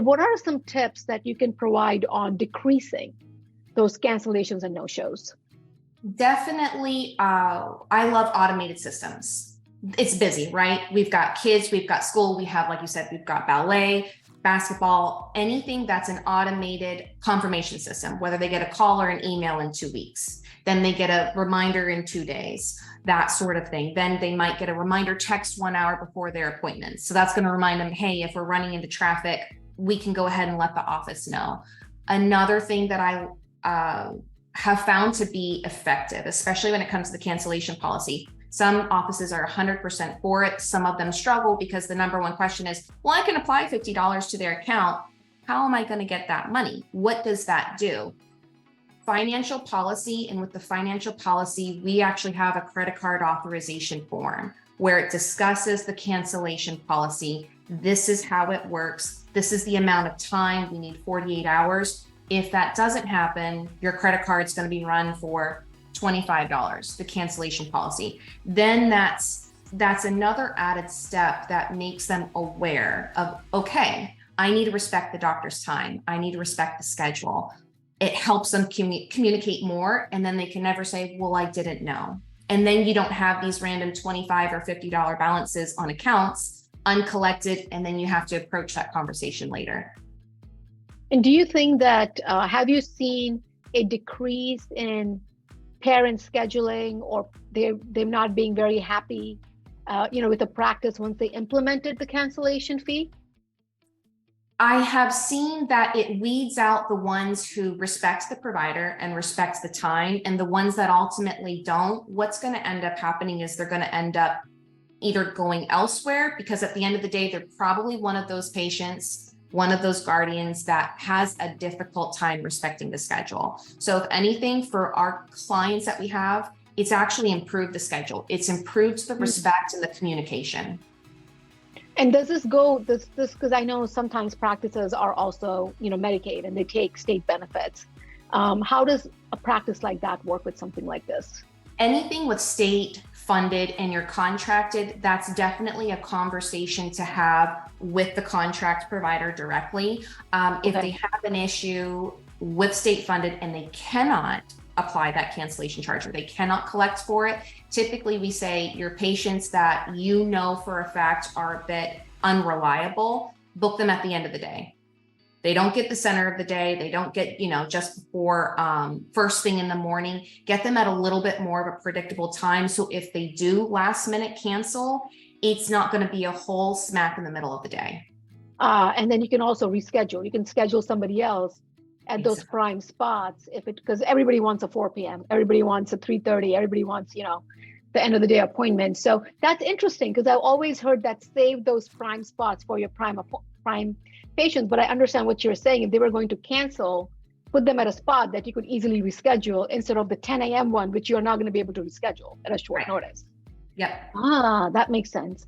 What are some tips that you can provide on decreasing those cancellations and no-shows? Definitely, I love automated systems. It's busy, right? We've got kids, we've got school, we have, like you said, we've got ballet, basketball, anything that's an automated confirmation system, whether they get a call or an email in 2 weeks, then they get a reminder in 2 days, that sort of thing. Then they might get a reminder text 1 hour before their appointment. So that's going to remind them, hey, if we're running into traffic, we can go ahead and let the office know. Another thing that I have found to be effective, especially when it comes to the cancellation policy. Some offices are 100% for it. Some of them struggle because the number one question is, well, I can apply $50 to their account. How am I going to get that money? What does that do? Financial policy, and with the financial policy, we actually have a credit card authorization form where it discusses the cancellation policy. This is how it works. This is the amount of time. We need 48 hours. If that doesn't happen, your credit card's going to be run for $25, the cancellation policy. Then that's another added step that makes them aware of, okay, I need to respect the doctor's time. I need to respect the schedule. It helps them communicate more, and then they can never say, well, I didn't know. And then you don't have these random $25 or $50 balances on accounts uncollected, and then you have to approach that conversation later. And do you think that, have you seen a decrease in parents scheduling, or them not being very happy, with the practice once they implemented the cancellation fee? I have seen that it weeds out the ones who respect the provider and respect the time, and the ones that ultimately don't. What's going to end up happening is they're going to end up either going elsewhere, because at the end of the day, they're probably one of those patients, one of those guardians that has a difficult time respecting the schedule. So if anything, for our clients that we have, it's actually improved the schedule. It's improved the respect and the communication. And does this go, because I know sometimes practices are also, Medicaid, and they take state benefits. How does a practice like that work with something like this? Anything with state funded and you're contracted, that's definitely a conversation to have with the contract provider directly. If they have an issue with state funded and they cannot apply that cancellation charge, or they cannot collect for it, typically we say your patients that you know for a fact are a bit unreliable, book them at the end of the day. They don't get the center of the day. They don't get, just before first thing in the morning. Get them at a little bit more of a predictable time. So if they do last minute cancel, it's not going to be a whole smack in the middle of the day. And then you can also reschedule. You can schedule somebody else at those prime spots, because everybody wants a 4 p.m. Everybody wants a 3:30. Everybody wants, the end of the day appointment. So that's interesting, because I've always heard that save those prime spots for your prime patients. But I understand what you're saying. If they were going to cancel, put them at a spot that you could easily reschedule instead of the 10 a.m. one, which you're not going to be able to reschedule at a short notice. Yep. That makes sense.